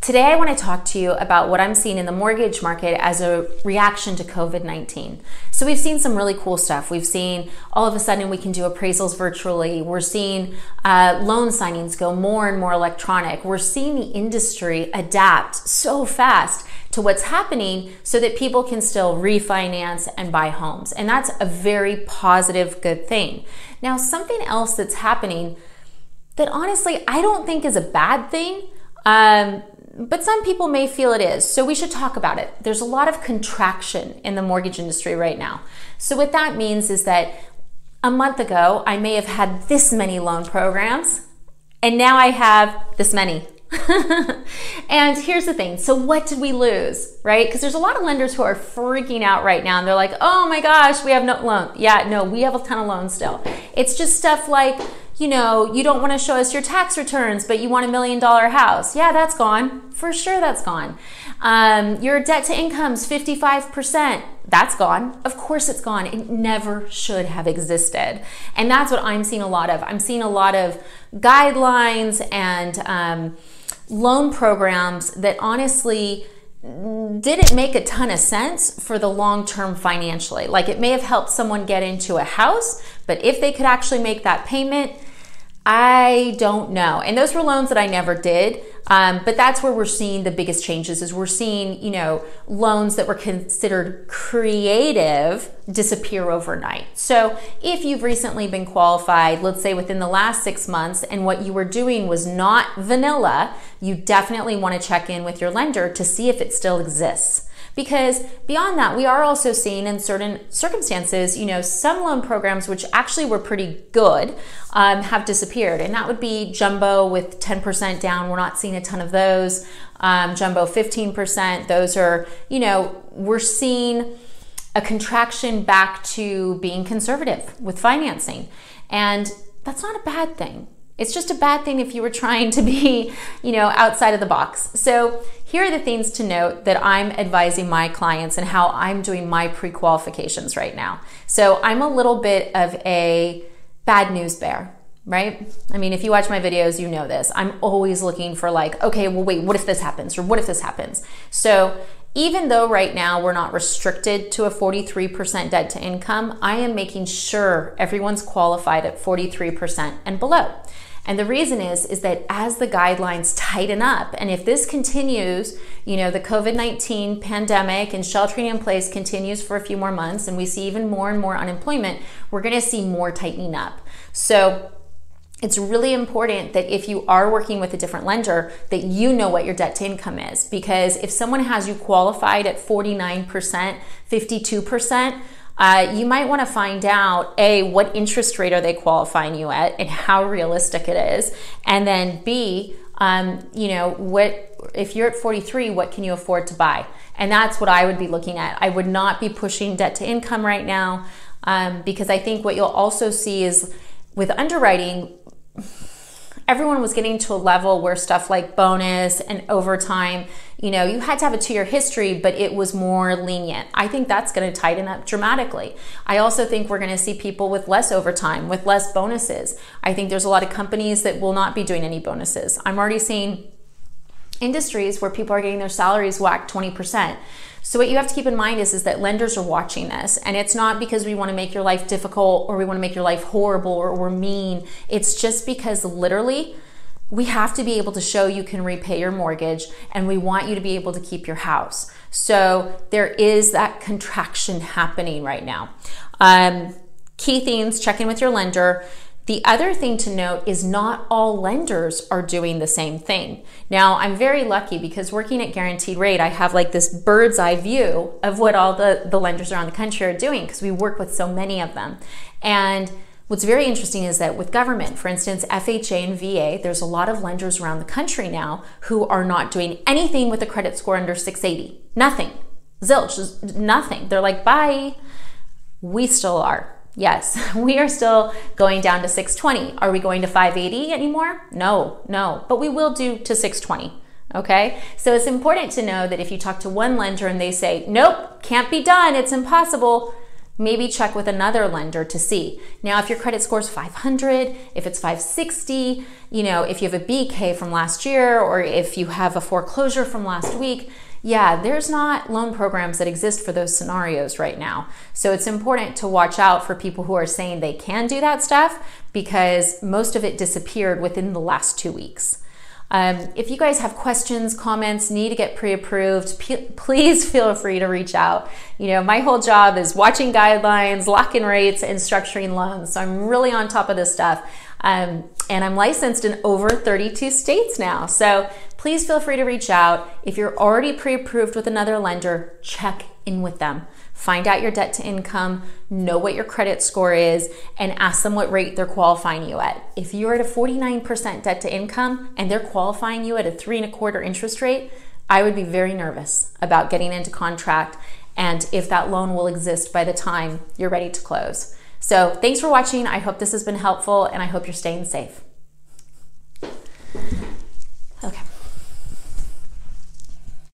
Today I want to talk to you about what I'm seeing in the mortgage market as a reaction to COVID-19. So we've seen some really cool stuff. We've seen all of a sudden we can do appraisals virtually. We're seeing loan signings go more and more electronic. We're seeing the industry adapt so fast to what's happening so that people can still refinance and buy homes. And that's a very positive, good thing. Now, something else that's happening that honestly I don't think is a bad thing, but some people may feel it is. So we should talk about it. There's a lot of contraction in the mortgage industry right now. So what that means is that a month ago, I may have had this many loan programs, and now I have this many. And here's the thing. So what did we lose, right? Because there's a lot of lenders who are freaking out right now, and they're like, oh my gosh, we have no loan. Yeah, no, we have a ton of loans still. It's just stuff like, you know, you don't want to show us your tax returns, but you want $1 million house. Yeah, that's gone. For sure, that's gone. Your debt to income's 55%. That's gone. Of course it's gone. It never should have existed. And that's what I'm seeing a lot of. I'm seeing a lot of guidelines and loan programs that honestly didn't make a ton of sense for the long term financially. Like, it may have helped someone get into a house, but if they could actually make that payment, I don't know. And those were loans that I never did. But that's where we're seeing the biggest changes. Is we're seeing, you know, loans that were considered creative disappear overnight. So if you've recently been qualified, let's say within the last 6 months, and what you were doing was not vanilla, you definitely want to check in with your lender to see if it still exists. Because beyond that, we are also seeing in certain circumstances, you know, some loan programs which actually were pretty good have disappeared. And that would be jumbo with 10% down. We're not seeing a ton of those. Jumbo 15%. Those are, you know, we're seeing a contraction back to being conservative with financing. And that's not a bad thing. It's just a bad thing if you were trying to be, you know, outside of the box. So here are the things to note that I'm advising my clients and how I'm doing my pre-qualifications right now. So I'm a little bit of a bad news bear, right? I mean, if you watch my videos, you know this. I'm always looking for like, okay, well, wait, what if this happens? Or what if this happens? So even though right now we're not restricted to a 43% debt to income, I am making sure everyone's qualified at 43% and below. And the reason is that as the guidelines tighten up, and if this continues, you know, the COVID-19 pandemic and sheltering in place continues for a few more months, and we see even more and more unemployment, we're going to see more tightening up. So it's really important that if you are working with a different lender, that you know what your debt to income is. Because if someone has you qualified at 49%, 52%, you might want to find out, A, what interest rate are they qualifying you at and how realistic it is. And then B, you know, what if you're at 43, what can you afford to buy? And that's what I would be looking at. I would not be pushing debt to income right now, because I think what you'll also see is with underwriting, everyone was getting to a level where stuff like bonus and overtime, you know, you had to have a 2-year history, but it was more lenient. I think that's going to tighten up dramatically. I also think we're going to see people with less overtime, with less bonuses. I think there's a lot of companies that will not be doing any bonuses. I'm already seeing industries where people are getting their salaries whacked 20%. So what you have to keep in mind is that lenders are watching this, and it's not because we want to make your life difficult or we want to make your life horrible or we're mean. It's just because literally we have to be able to show you can repay your mortgage, and we want you to be able to keep your house. So there is that contraction happening right now. Key themes, check in with your lender. The other thing to note is not all lenders are doing the same thing. Now, I'm very lucky because working at Guaranteed Rate, I have like this bird's eye view of what all the lenders around the country are doing because we work with so many of them. And what's very interesting is that with government, for instance, FHA and VA, there's a lot of lenders around the country now who are not doing anything with a credit score under 680. Nothing. Zilch, nothing. They're like, bye. We still are. Yes, we are still going down to 620. Are we going to 580 anymore? No, but we will do to 620, okay? So it's important to know that if you talk to one lender and they say, nope, can't be done, it's impossible, maybe check with another lender to see. Now, if your credit score is 500, if it's 560, if you have a BK from last year, or if you have a foreclosure from last week, yeah, there's not loan programs that exist for those scenarios right now. So it's important to watch out for people who are saying they can do that stuff, because most of it disappeared within the last 2 weeks. If you guys have questions, comments, need to get pre-approved, please feel free to reach out. My whole job is watching guidelines, locking rates, and structuring loans. So I'm really on top of this stuff. And I'm licensed in over 32 states now. So please feel free to reach out. If you're already pre-approved with another lender, check in with them. Find out your debt to income, know what your credit score is, and ask them what rate they're qualifying you at. If you're at a 49% debt to income and they're qualifying you at a 3.25% interest rate, I would be very nervous about getting into contract and if that loan will exist by the time you're ready to close. So thanks for watching. I hope this has been helpful, and I hope you're staying safe. Okay.